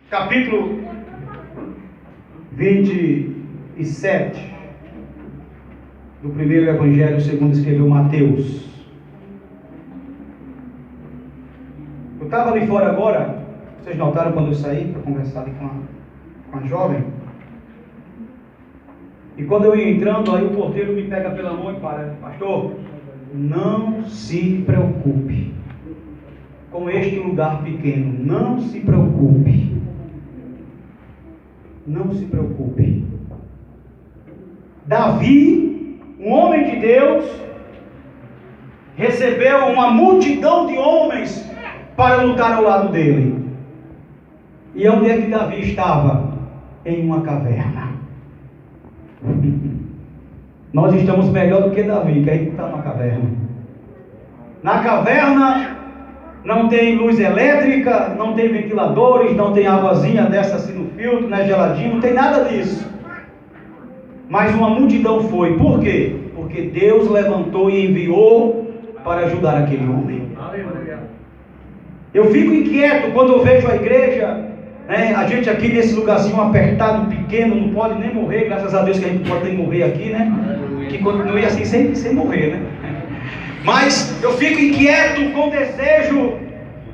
capítulo 27 do primeiro evangelho segundo escreveu Mateus. Eu estava ali fora agora, vocês notaram quando eu saí para conversar ali com a jovem? E quando eu ia entrando, aí o porteiro me pega pela mão e para: pastor, não se preocupe com este lugar pequeno, não se preocupe, não se preocupe. Davi, um homem de Deus, recebeu uma multidão de homens para lutar ao lado dele. E onde é que Davi estava? Em uma caverna. Nós estamos melhor do que Davi, que aí está na caverna. Na caverna não tem luz elétrica, não tem ventiladores, não tem águazinha dessa assim no filtro, né, geladinho, não tem nada disso. Mas uma multidão foi. Por quê? Porque Deus levantou e enviou para ajudar aquele homem. Eu fico inquieto quando eu vejo a igreja, né, a gente aqui nesse lugarzinho apertado, pequeno, não pode nem morrer, graças a Deus que a gente pode nem morrer aqui, né? Que continue assim sem morrer, né? Mas eu fico inquieto com o desejo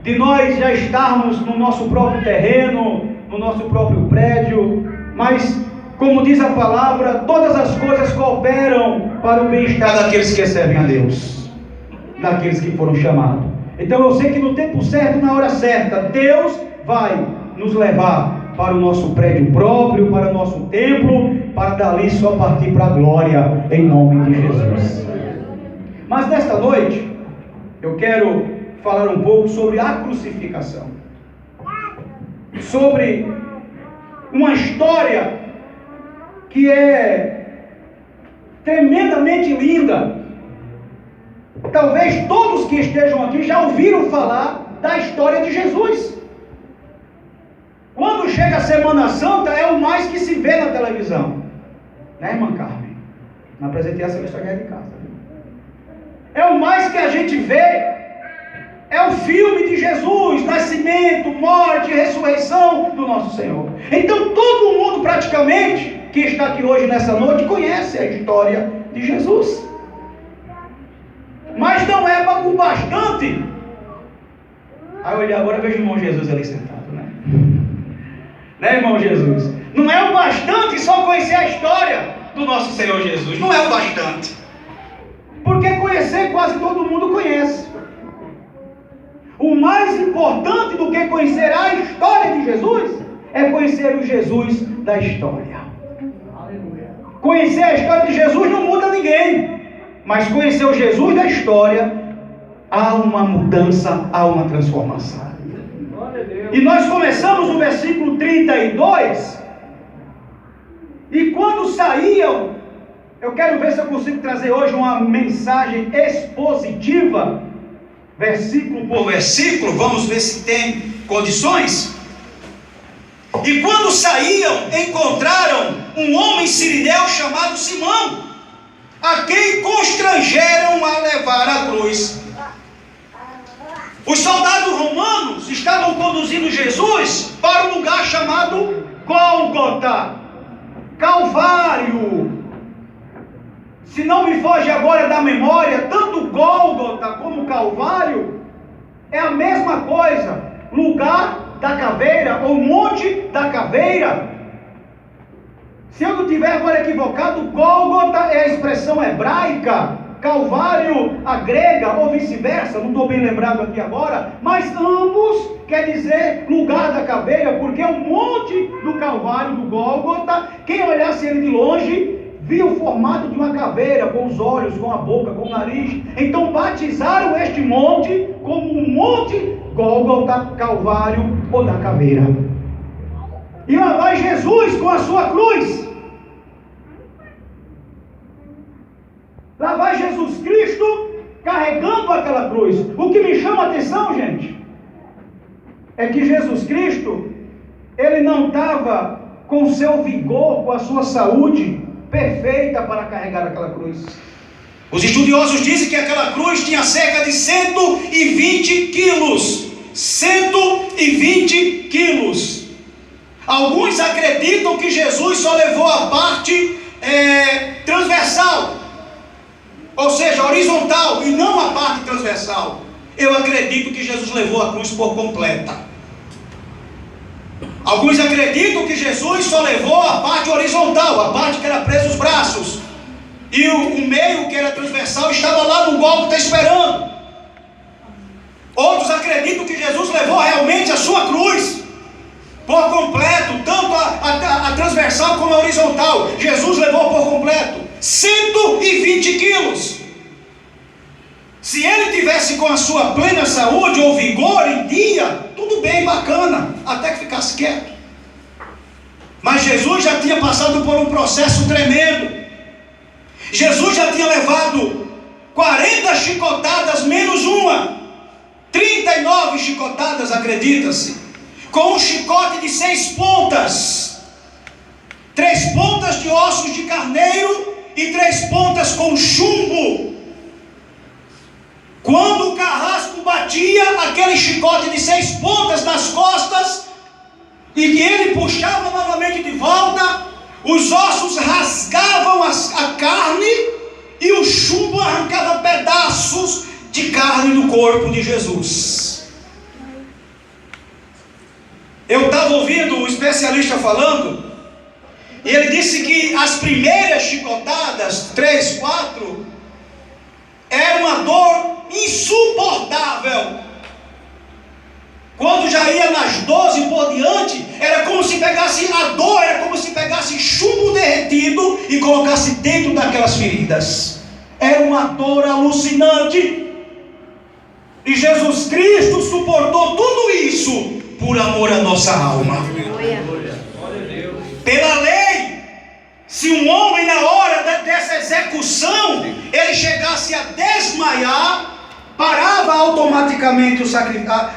de nós já estarmos no nosso próprio terreno, no nosso próprio prédio. Mas, como diz a palavra, todas as coisas cooperam para o bem-estar daqueles que servem a Deus, daqueles que foram chamados. Então eu sei que no tempo certo, na hora certa, Deus vai nos levar para o nosso prédio próprio, para o nosso templo, para dali só partir para a glória, em nome de Jesus. Mas nesta noite, eu quero falar um pouco sobre a crucificação, sobre uma história que é tremendamente linda. Talvez todos que estejam aqui já ouviram falar da história de Jesus. Quando chega a Semana Santa, é o mais que se vê na televisão, né, irmã Carmen? Não apresentei essa história de casa. É o mais que a gente vê. É o filme de Jesus, nascimento, morte, ressurreição do nosso Senhor. Então todo mundo praticamente que está aqui hoje nessa noite conhece a história de Jesus. Mas não é o bastante. Aí eu olhei agora e vejo o irmão Jesus ali sentado, né? Né, irmão Jesus? Não é o bastante só conhecer a história do nosso Senhor Jesus. Não é o bastante. Porque conhecer quase todo mundo conhece. O mais importante do que conhecer a história de Jesus é conhecer o Jesus da história. Conhecer a história de Jesus não muda ninguém. Mas conhecer o Jesus da história, há uma mudança, há uma transformação. E nós começamos no versículo 32. E quando saíam, eu quero ver se eu consigo trazer hoje uma mensagem expositiva, versículo por versículo, vamos ver se tem condições. E quando saíam, encontraram um homem sirineu chamado Simão, a quem constrangeram a levar a cruz. Os soldados romanos estavam conduzindo Jesus para um lugar chamado Gólgota, Calvário. Se não me foge agora da memória, tanto Gólgota como Calvário é a mesma coisa, lugar da caveira ou monte da caveira. Se eu não estiver agora equivocado, Gólgota é a expressão hebraica, Calvário a grega ou vice-versa, não estou bem lembrado aqui agora, mas ambos quer dizer lugar da caveira, porque o monte do Calvário, do Gólgota, quem olhasse ele de longe, via o formato de uma caveira, com os olhos, com a boca, com o nariz. Então batizaram este monte como o monte Gólgota, Calvário ou da caveira. E lá vai Jesus com a sua cruz. Lá vai Jesus Cristo carregando aquela cruz. O que me chama a atenção, gente, é que Jesus Cristo, ele não estava com o seu vigor, com a sua saúde perfeita para carregar aquela cruz. Os estudiosos dizem que aquela cruz tinha cerca de 120 quilos. 120 quilos. Alguns acreditam que Jesus só levou a parte transversal, ou seja, horizontal, e não a parte transversal. Eu acredito que Jesus levou a cruz por completa. Alguns acreditam que Jesus só levou a parte horizontal, a parte que era presa os braços, e o meio que era transversal estava lá no Gólgota esperando. Outros acreditam que Jesus levou realmente a sua cruz por completo, tanto a transversal como a horizontal. Jesus levou por completo 120 quilos. Se ele tivesse com a sua plena saúde ou vigor em dia, tudo bem, bacana, até que ficasse quieto. Mas Jesus já tinha passado por um processo tremendo. Jesus já tinha levado 40 chicotadas menos uma, 39 chicotadas, acredita-se, com um chicote de 6 pontas, 3 pontas de ossos de carneiro e 3 pontas com chumbo. Quando o carrasco batia aquele chicote de 6 pontas nas costas, e que ele puxava novamente de volta, os ossos rasgavam a carne e o chumbo arrancava pedaços de carne do corpo de Jesus. Eu estava ouvindo o especialista falando, e ele disse que as primeiras chicotadas, 3, 4, era uma dor insuportável. Quando já ia nas 12 por diante, era como se pegasse a dor, era como se pegasse chumbo derretido e colocasse dentro daquelas feridas. Era uma dor alucinante. E Jesus Cristo suportou tudo isso por amor à nossa alma. Pela lei, se um homem na hora dessa execução, ele chegasse a desmaiar, parava automaticamente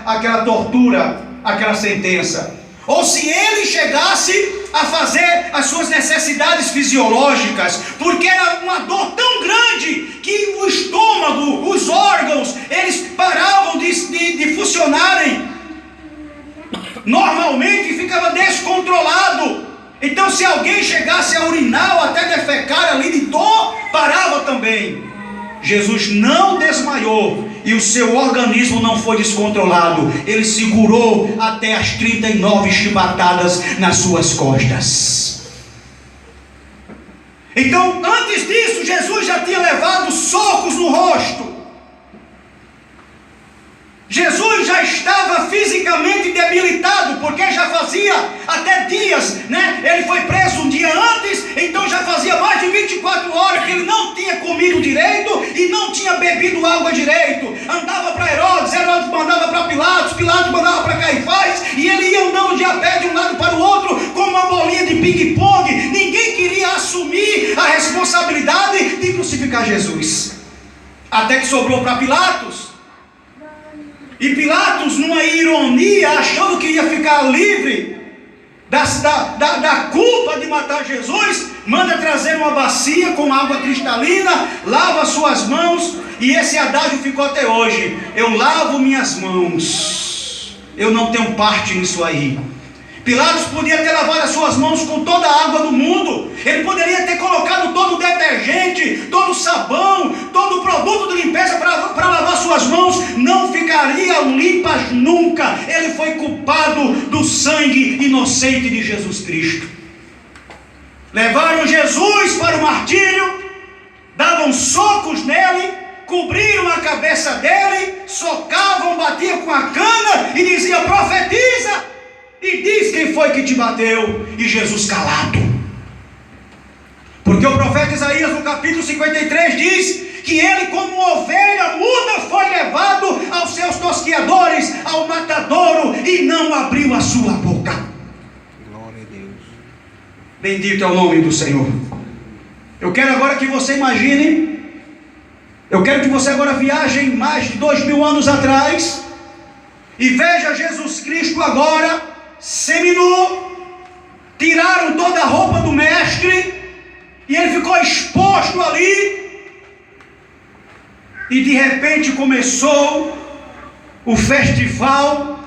aquela tortura, aquela sentença. Ou se ele chegasse a fazer as suas necessidades fisiológicas, porque era uma dor tão grande que o estômago, os órgãos, eles paravam de funcionarem normalmente e ficava descontrolado. Então se alguém chegasse a urinar ou até defecar ali de dor, parava também. Jesus não desmaiou e o seu organismo não foi descontrolado. Ele segurou até as 39 chibatadas nas suas costas. Então, antes disso, Jesus já tinha levado socos no rosto. Jesus já estava fisicamente debilitado, porque já fazia até dias, né? Ele foi preso um dia antes, então já fazia mais de 24 horas que ele não tinha comido direito e não tinha bebido água direito. Andava para Herodes, Herodes mandava para Pilatos, Pilatos mandava para Caifás, e ele ia andando de a pé de um lado para o outro, como uma bolinha de ping-pong. Ninguém queria assumir a responsabilidade de crucificar Jesus, até que sobrou para Pilatos. E Pilatos, numa ironia, achando que ia ficar livre da culpa de matar Jesus, manda trazer uma bacia com água cristalina, lava suas mãos, e esse adágio ficou até hoje: eu lavo minhas mãos, eu não tenho parte nisso aí. Pilatos podia ter lavado as suas mãos com toda a água do mundo, ele poderia ter colocado todo o detergente, todo o sabão, todo o produto de limpeza para lavar suas mãos, não ficariam limpas nunca. Ele foi culpado do sangue inocente de Jesus Cristo. Levaram Jesus para o martírio, davam socos nele, cobriram a cabeça dele, socavam, batiam com a cana e diziam: profetiza e diz quem foi que te bateu. E Jesus calado, porque o profeta Isaías no capítulo 53 diz que ele, como ovelha muda, foi levado aos seus tosquiadores, ao matadouro, e não abriu a sua boca. Glória a Deus. Bendito é o nome do Senhor. Eu quero agora que você imagine, eu quero que você agora viaje mais de 2000 anos atrás e veja Jesus Cristo agora seminu. Tiraram toda a roupa do mestre e ele ficou exposto ali, e de repente começou o festival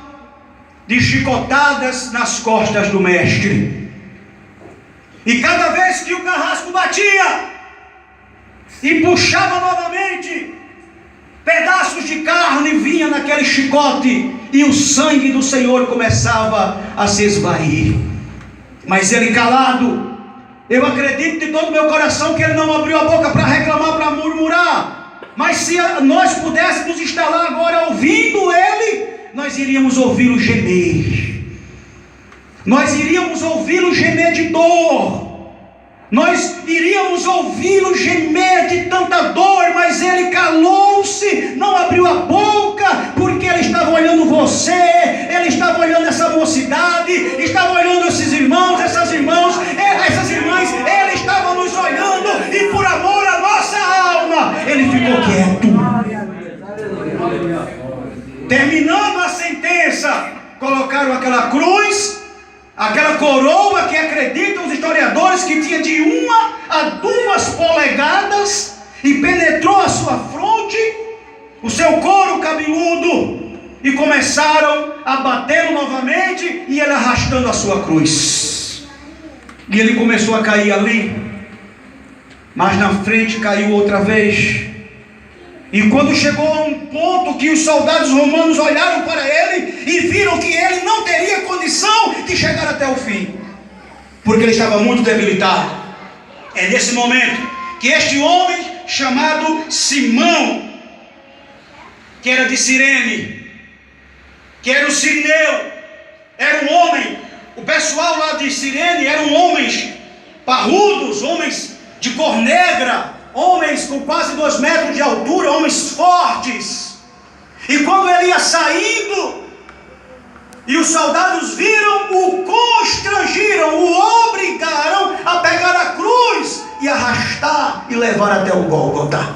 de chicotadas nas costas do mestre. E cada vez que o carrasco batia e puxava novamente, pedaços de carne vinha naquele chicote e o sangue do Senhor começava a se esvair. Mas ele calado, eu acredito de todo o meu coração que ele não abriu a boca para reclamar, para murmurar. Mas se nós pudéssemos estar lá agora ouvindo ele, nós iríamos ouvi-lo gemer. Nós iríamos ouvi-lo gemer de dor. Nós iríamos ouvi-lo gemer de tanta dor, mas ele calou-se, não abriu a boca, porque ele estava olhando você, ele estava olhando essa mocidade, estava olhando esses irmãos, essas irmãs, ele estava nos olhando, e por amor à nossa alma, ele ficou quieto. Terminando a sentença, colocaram aquela cruz, aquela coroa que acreditam os historiadores que tinha de 1 a 2 polegadas e penetrou a sua fronte, o seu couro cabeludo, e começaram a batê-lo novamente, e ele arrastando a sua cruz, e ele começou a cair ali, mas na frente caiu outra vez. E quando chegou a um ponto que os soldados romanos olharam para ele e viram que ele não teria condição de chegar até o fim, porque ele estava muito debilitado, é nesse momento que este homem chamado Simão, que era de Cirene, que era o sirineu, era um homem, o pessoal lá de Cirene eram homens parrudos, homens de cor negra, homens com quase 2 metros de altura, homens fortes. E quando ele ia saindo, e os soldados viram, o constrangiram, o obrigaram a pegar a cruz e arrastar e levar até o Gólgota.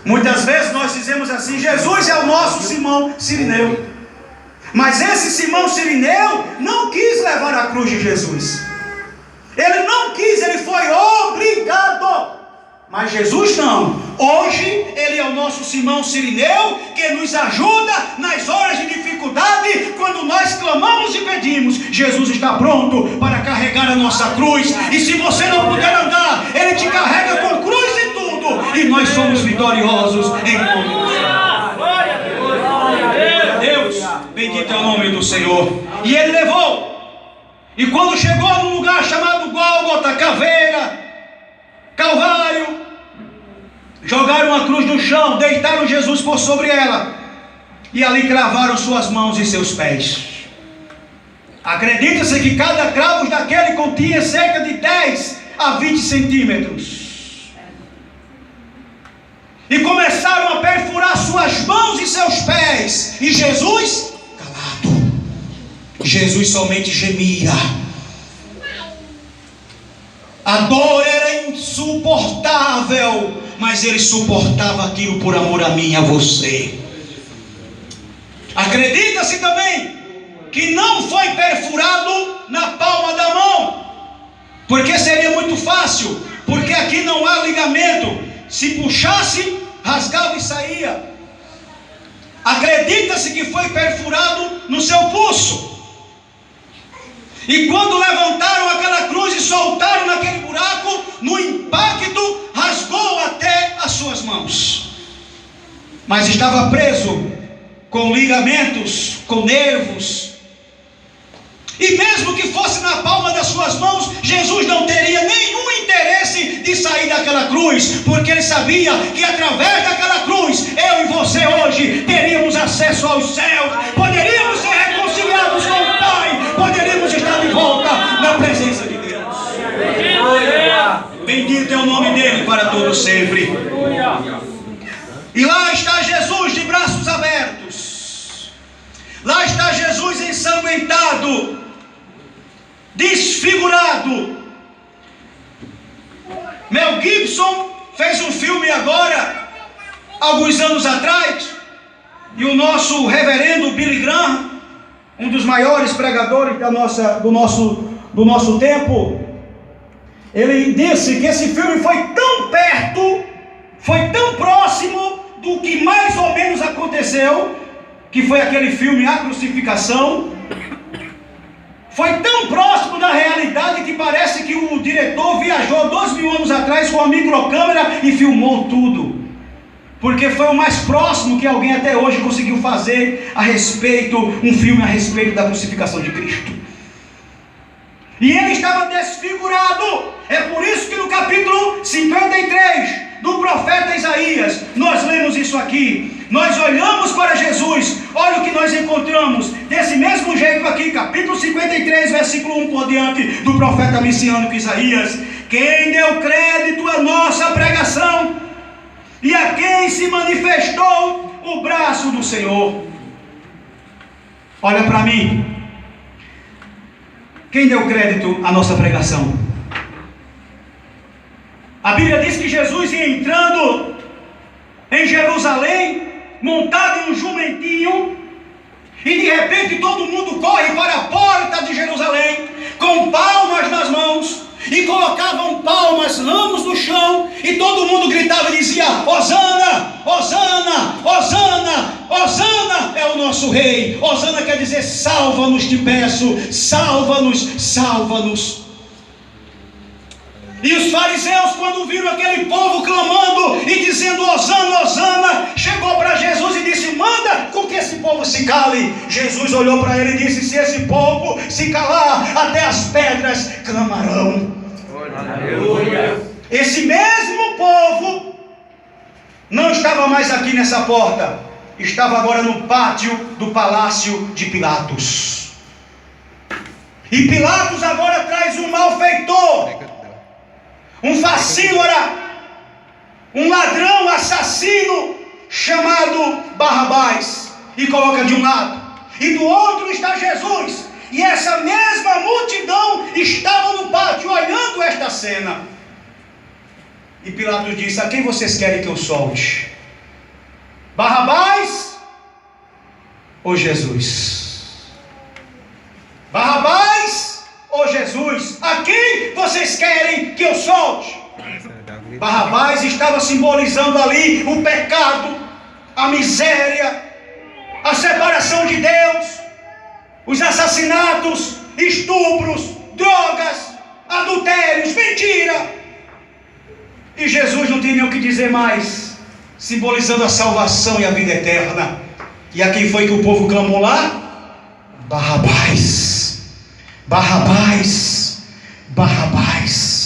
Muitas vezes nós dizemos assim: Jesus é o nosso Simão Cirineu. Mas esse Simão Cirineu não quis levar a cruz de Jesus. Ele não quis, ele foi obrigado. Mas Jesus não. Hoje ele é o nosso Simão Cirineu, que nos ajuda nas horas de dificuldade, quando nós clamamos e pedimos. Jesus está pronto para carregar a nossa cruz. E se você não puder andar, ele te carrega com cruz e tudo. E nós somos vitoriosos em nome de Deus. Bendito é o nome do Senhor. E ele levou. E quando chegou num lugar chamado Gólgota, caveira, Calvário, jogaram a cruz no chão, deitaram Jesus por sobre ela, e ali cravaram suas mãos e seus pés. Acredita-se que cada cravo daquele continha cerca de 10 a 20 centímetros. E começaram a perfurar suas mãos e seus pés, e Jesus calado. Jesus somente gemia. A dor era insuportável, mas ele suportava aquilo por amor a mim e a você. Acredita-se também que não foi perfurado na palma da mão, porque seria muito fácil, porque aqui não há ligamento. Se puxasse, rasgava e saía. Acredita-se que foi perfurado no seu pulso. E quando levantaram aquela cruz e soltaram naquele buraco, no impacto, rasgou até as suas mãos. Mas estava preso com ligamentos, com nervos. E mesmo que fosse na palma das suas mãos, Jesus não teria nenhum interesse de sair daquela cruz, porque ele sabia que através daquela cruz, eu e você hoje teríamos acesso aos céus, poderíamos ser reconciliados com o Pai, poderíamos estar de volta na presença de Deus. Bendito é o nome dele para todo sempre. E lá está Jesus de braços abertos. Lá está Jesus ensanguentado, desfigurado. Mel Gibson fez um filme agora, alguns anos atrás, e o nosso reverendo Billy Graham, um dos maiores pregadores do nosso tempo, ele disse que esse filme foi tão perto, foi tão próximo do que mais ou menos aconteceu, que foi aquele filme A Crucificação, foi tão próximo da realidade que parece que o diretor viajou 2.000 anos atrás com a microcâmera e filmou tudo. Porque foi o mais próximo que alguém até hoje conseguiu fazer um filme a respeito da crucificação de Cristo. E ele estava desfigurado. É por isso que no capítulo 53 do profeta Isaías, nós lemos isso aqui. Nós olhamos para Jesus, olha o que nós encontramos. Desse mesmo jeito aqui, capítulo 53, versículo 1 por diante, do profeta messiânico Isaías. Quem deu crédito à nossa pregação, e a quem se manifestou o braço do Senhor. Olha para mim. Quem deu crédito à nossa pregação? A Bíblia diz que Jesus ia entrando em Jerusalém, montado em um jumentinho, e de repente todo mundo corre para a porta de Jerusalém, com palmas nas mãos, e colocavam palmas, ramos no chão, e todo mundo gritava e dizia: Hosana, Hosana, Hosana, Hosana é o nosso rei. Hosana quer dizer: salva-nos, te peço, salva-nos, salva-nos. E os fariseus, quando viram aquele povo clamando e dizendo Hosana, Hosana, chegou para Jesus e disse: manda com que esse povo se cale. Jesus olhou para ele e disse: se esse povo se calar, até as pedras clamarão. Aleluia. Esse mesmo povo não estava mais aqui nessa porta, estava agora no pátio do palácio de Pilatos. E Pilatos agora traz um malfeitor, um facínora, um ladrão, assassino, chamado Barrabás, e coloca de um lado, e do outro está Jesus. E essa mesma multidão estava no pátio olhando esta cena. E Pilatos disse: a quem vocês querem que eu solte? Barrabás ou Jesus? Barrabás ou Jesus? A quem vocês querem que eu solte? Barrabás estava simbolizando ali o pecado, a miséria, a separação de Deus, os assassinatos, estupros, drogas, adultérios, mentira. E Jesus não tinha nem o que dizer mais, simbolizando a salvação e a vida eterna. E a quem foi que o povo clamou lá? Barrabás, Barrabás, Barrabás.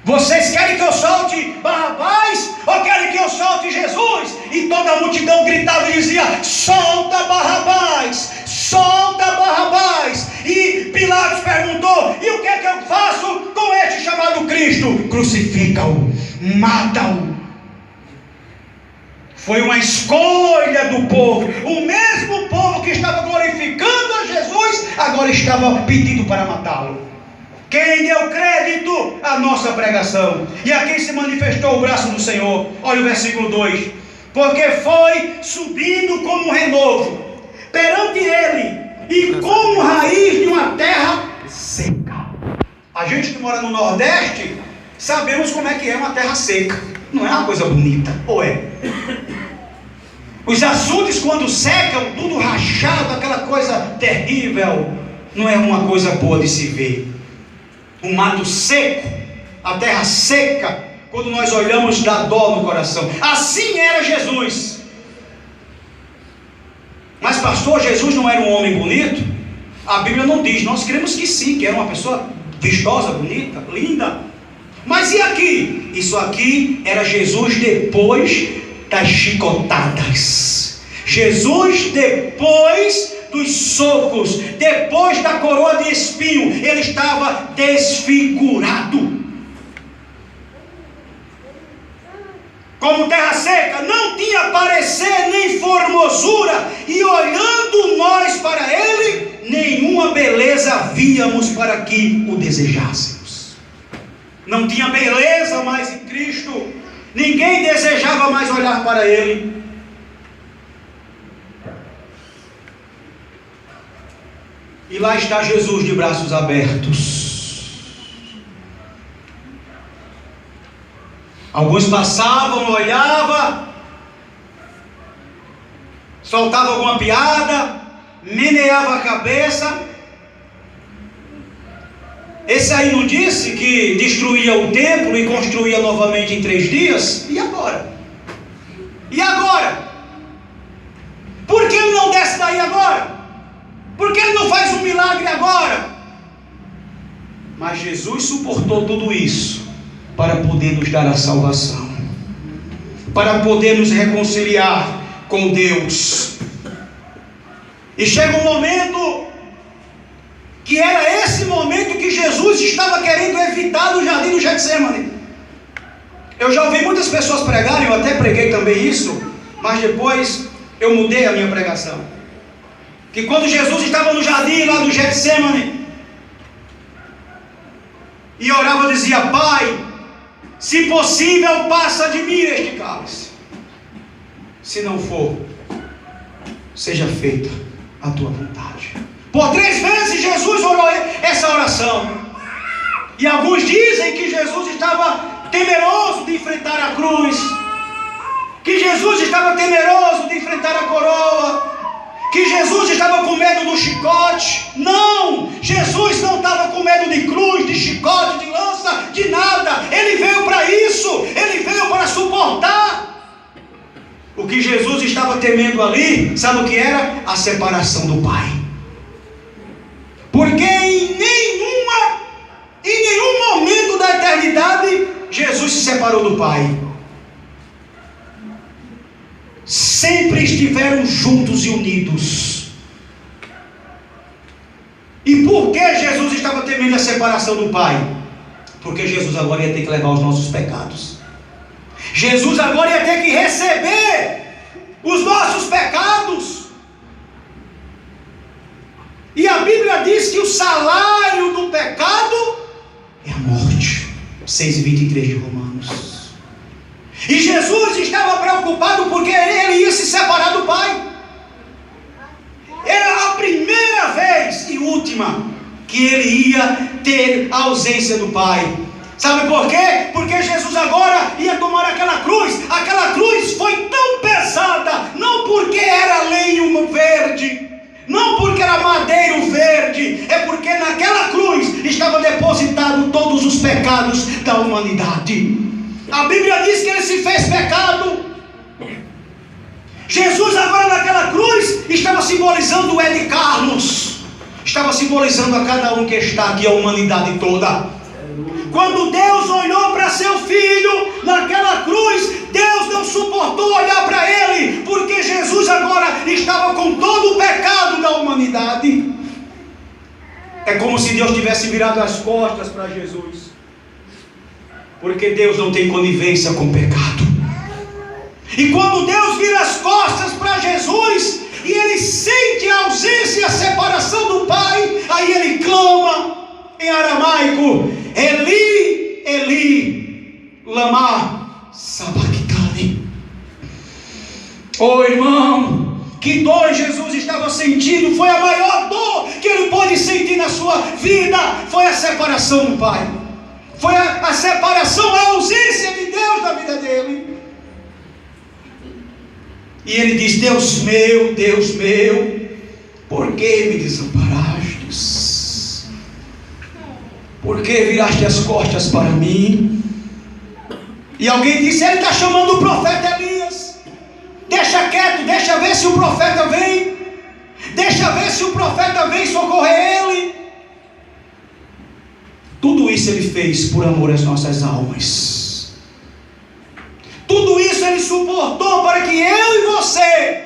Vocês querem que eu solte Barrabás ou querem que eu solte Jesus? E toda a multidão gritava e dizia: solta Barrabás, solta Barrabás. E Pilatos perguntou: e o que é que eu faço com este chamado Cristo? Crucifica-o, mata-o. Foi uma escolha do povo. O mesmo povo que estava glorificando a Jesus agora estava pedindo para matá-lo. Quem deu crédito à nossa pregação, e a quem se manifestou o braço do Senhor? Olha o versículo 2: porque foi subindo como renovo perante ele, e como raiz de uma terra seca. A gente que mora no Nordeste sabemos como é que é uma terra seca. Não é uma coisa bonita, ou é? Os açudes, quando secam, tudo rachado, aquela coisa terrível, não é uma coisa boa de se ver. O mato seco, a terra seca, quando nós olhamos, dá dó no coração. Assim era Jesus. Mas pastor, Jesus não era um homem bonito? A Bíblia não diz. Nós cremos que sim, que era uma pessoa vistosa, bonita, linda. Mas e aqui? Isso aqui era Jesus depois das chicotadas. Jesus depois dos socos, depois da coroa de espinho, ele estava desfigurado. Como terra seca, não tinha parecer nem formosura, e olhando nós para ele, nenhuma beleza víamos para que o desejássemos. Não tinha beleza mais em Cristo, ninguém desejava mais olhar para ele. E lá está Jesus de braços abertos. Alguns passavam, olhavam, soltava alguma piada, meneava a cabeça. Esse aí não disse que destruía o templo e construía novamente em 3 dias? E agora? E agora? Por que ele não desce daí agora? Por que ele não faz um milagre agora? Mas Jesus suportou tudo isso para poder nos dar a salvação, para poder nos reconciliar com Deus. E chega um momento que era esse momento que Jesus estava querendo evitar no jardim do Getsemane. Eu já ouvi muitas pessoas pregarem, eu até preguei também isso, mas depois eu mudei a minha pregação. Que quando Jesus estava no jardim lá do Getsemane e orava, dizia: Pai, se possível, passa de mim este cálice. Se não for, seja feita a tua vontade. Por 3 vezes Jesus orou essa oração. E alguns dizem que Jesus estava temeroso de enfrentar a cruz, que Jesus estava temeroso de enfrentar a coroa, que Jesus estava com medo do chicote. Não! Jesus não estava com medo de cruz, de chicote, de lança, de nada. Ele veio para isso. Ele veio para suportar. O que Jesus estava temendo ali, sabe o que era? A separação do Pai. Porque em nenhum momento da eternidade Jesus se separou do Pai. Sempre estiveram juntos e unidos. E por que Jesus estava temendo a separação do Pai? Porque Jesus agora ia ter que levar os nossos pecados. Jesus agora ia ter que receber os nossos pecados. E a Bíblia diz que o salário do pecado é a morte. 6:23 de Romanos. E Jesus estava preocupado porque ele ia se separar do Pai. Era a primeira vez e última que ele ia ter a ausência do Pai. Sabe por quê? Porque Jesus agora ia tomar aquela cruz. Aquela cruz foi tão pesada, não porque era lenho verde, não porque era madeiro verde, é porque naquela cruz estava depositado todos os pecados da humanidade. A Bíblia diz que ele se fez pecado. Jesus agora naquela cruz estava simbolizando o Ed Carlos, estava simbolizando a cada um que está aqui, a humanidade toda. Quando Deus olhou para seu filho naquela cruz, Deus não suportou olhar para ele, porque Jesus agora estava com todo o pecado da humanidade. É como se Deus tivesse virado as costas para Jesus, porque Deus não tem conivência com o pecado. E quando Deus vira as costas para Jesus e ele sente a ausência e a separação do Pai, aí ele clama em aramaico: Eli, Eli, lama sabachthani. Oh irmão, que dor Jesus estava sentindo! Foi a maior dor que ele pôde sentir na sua vida. Foi a separação do Pai. Foi a separação, a ausência de Deus na vida dele. E ele diz: Deus meu, por que me desamparastes? Por que viraste as costas para mim? E alguém disse: ele está chamando o profeta Elias. Deixa quieto, deixa ver se o profeta vem. Deixa ver se o profeta vem socorrer ele. Tudo isso ele fez por amor às nossas almas. Tudo isso ele suportou para que eu e você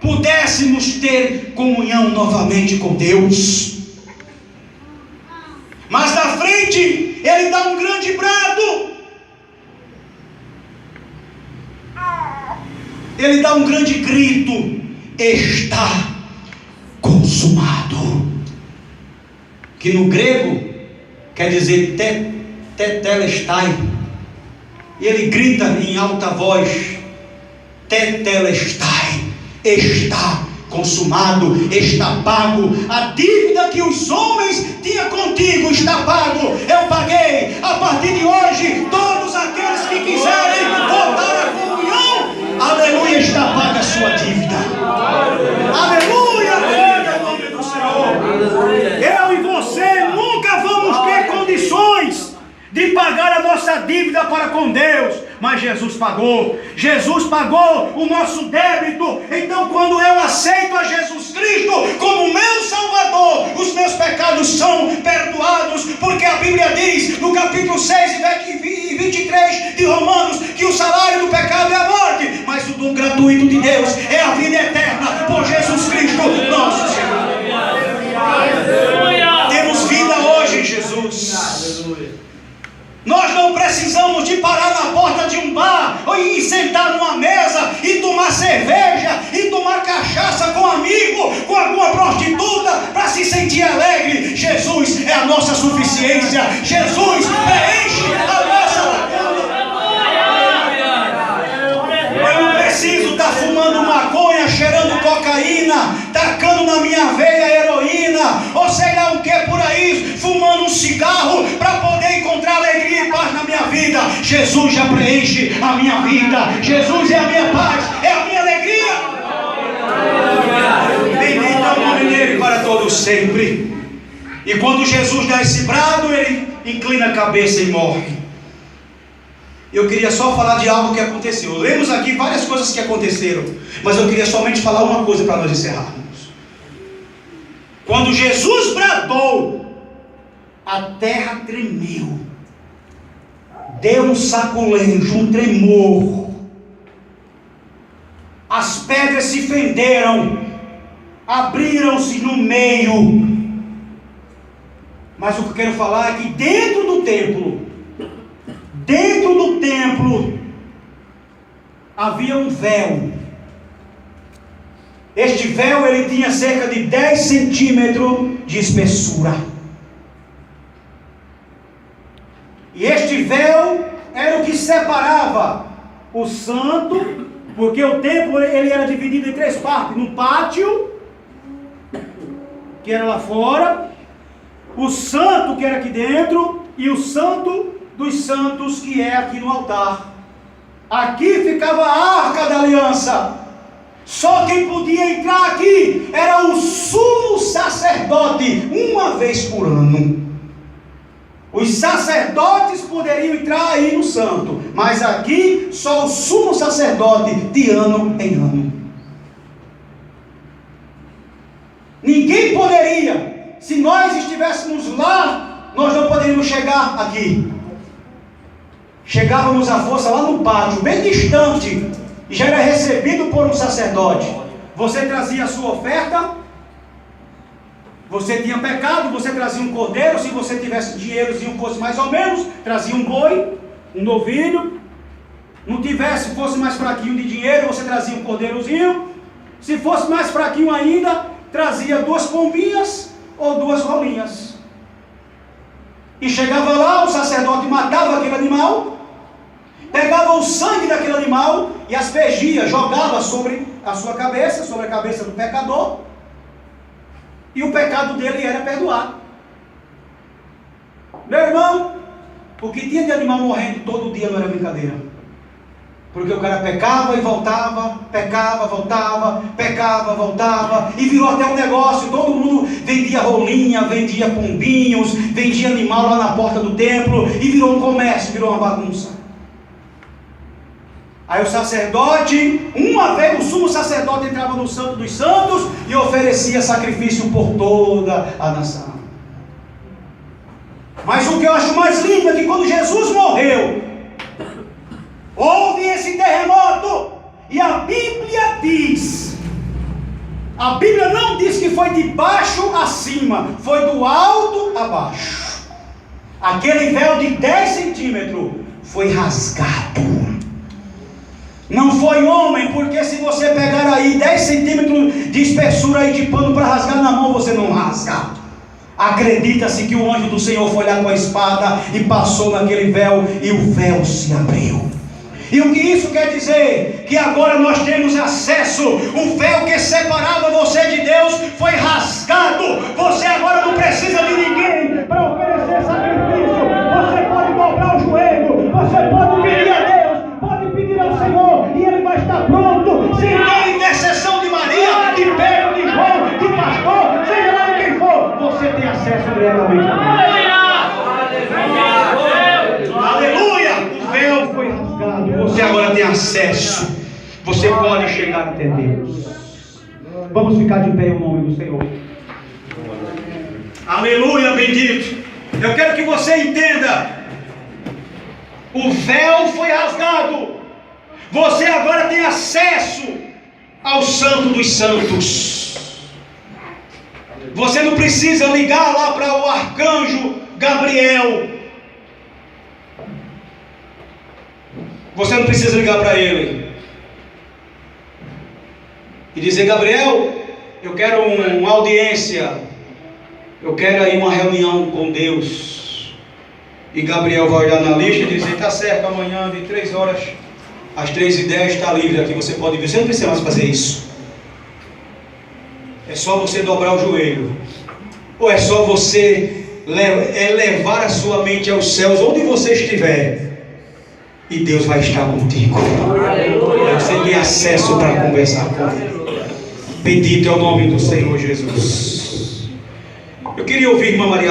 pudéssemos ter comunhão novamente com Deus. Mas na frente ele dá um grande brado. Ele dá um grande grito: está consumado. Que no grego quer dizer tetelestai. E ele grita em alta voz: tetelestai, está consumado, está pago. A dívida que os homens tinham contigo está pago. Eu paguei. A partir de hoje, todos aqueles que quiserem voltar à comunhão, aleluia, está paga a sua dívida. Eu e você nunca vamos ter condições de pagar a nossa dívida para com Deus, mas Jesus pagou. Jesus pagou o nosso débito. Então, quando eu aceito a Jesus Cristo como meu Salvador, os meus pecados são perdoados, porque a Bíblia diz no capítulo 6 e 23 de Romanos que o salário do pecado é a morte, mas o dom gratuito de Deus é a vida eterna por Jesus Cristo nosso Senhor. Temos vida hoje em Jesus. Nós não precisamos de parar na porta de um bar ou ir sentar numa mesa e tomar cerveja e tomar cachaça com um amigo, com alguma prostituta para se sentir alegre. Jesus é a nossa suficiência. Jesus preenche a nossa lacuna. Eu não preciso estar fumando maconha, cheirando cocaína, tacando na minha veia heroína, ou sei lá o que por aí, fumando um cigarro para poder encontrar alegria e paz na minha vida. Jesus já preenche a minha vida. Jesus é a minha paz, é a minha alegria. Bendito é o nome dele para todos sempre. E quando Jesus dá esse brado, ele inclina a cabeça e morre. Eu queria só falar de algo que aconteceu. Lemos aqui várias coisas que aconteceram, mas eu queria somente falar uma coisa para nós encerrarmos. Quando Jesus bradou, a terra tremeu, deu um saculejo, um tremor, as pedras se fenderam, abriram-se no meio. Mas o que eu quero falar é que dentro do templo havia um véu. Este véu ele tinha cerca de 10 centímetros de espessura. E este véu era o que separava o santo, porque o templo ele era dividido em 3 partes: no pátio, que era lá fora, o santo, que era aqui dentro, e o santo dos santos, que é aqui no altar. Aqui ficava a arca da aliança. Só quem podia entrar aqui era o sumo sacerdote, uma vez por ano. Os sacerdotes poderiam entrar aí no santo, mas aqui só o sumo sacerdote, de ano em ano. Ninguém poderia. Se nós estivéssemos lá, nós não poderíamos chegar aqui. Chegávamos à força lá no pátio, bem distante, e já era recebido por um sacerdote. Você trazia a sua oferta, você tinha pecado, você trazia um cordeiro, se você tivesse dinheirozinho, fosse mais ou menos, trazia um boi, um novilho. Não tivesse, fosse mais fraquinho de dinheiro, você trazia um cordeirozinho. Se fosse mais fraquinho ainda, trazia 2 pombinhas ou 2 rolinhas. E chegava lá, o sacerdote matava aquele animal, pegava o sangue daquele animal e aspergia, jogava sobre a sua cabeça, sobre a cabeça do pecador, e o pecado dele era perdoado. Meu irmão, o que tinha de animal morrendo todo dia não era brincadeira, porque o cara pecava e voltava, pecava, voltava, pecava, voltava, e virou até um negócio. Todo mundo vendia rolinha, vendia pombinhos, vendia animal lá na porta do templo, e virou um comércio, virou uma bagunça. Aí o sacerdote, uma vez o sumo sacerdote entrava no Santo dos Santos e oferecia sacrifício por toda a nação. Mas o que eu acho mais lindo é que quando Jesus morreu, houve esse terremoto, e a Bíblia diz, a Bíblia não diz que foi de baixo a cima, foi do alto a baixo. Aquele véu de 10 centímetros foi rasgado. Não foi homem, porque se você pegar aí 10 centímetros de espessura aí de pano para rasgar na mão, você não rasga. Acredita-se que o anjo do Senhor foi lá com a espada e passou naquele véu, e o véu se abriu. E o que isso quer dizer? Que agora nós temos acesso. O véu que separava você de Deus foi rasgado. Você agora não precisa de ninguém para oferecer sacrifício. Você pode dobrar o joelho, você pode pedir a Deus, pode pedir ao Senhor, e Ele vai estar pronto. Sem ter intercessão de Maria, de Pedro, de João, de pastor, seja lá quem for. secretamente a Deus. Aleluia! O véu foi rasgado. Você agora tem acesso. Você pode chegar até Deus. Vamos ficar de pé em nome do Senhor. Aleluia, bendito. Eu quero que você entenda. O véu foi rasgado. Você agora tem acesso ao Santo dos Santos. Você não precisa ligar lá para o arcanjo Gabriel. Você não precisa ligar para ele e dizer: Gabriel, eu quero uma audiência, eu quero aí uma reunião com Deus. E Gabriel vai olhar na lista e dizer: está certo, amanhã de 3 horas às 3h10 está livre aqui, você pode vir. Você não precisa mais fazer isso. É só você dobrar o joelho, ou é só você elevar a sua mente aos céus, onde você estiver, e Deus vai estar contigo. Aleluia. Você tem acesso para conversar com Ele. Bendito é o nome do Senhor Jesus. Eu queria ouvir, irmã Maria.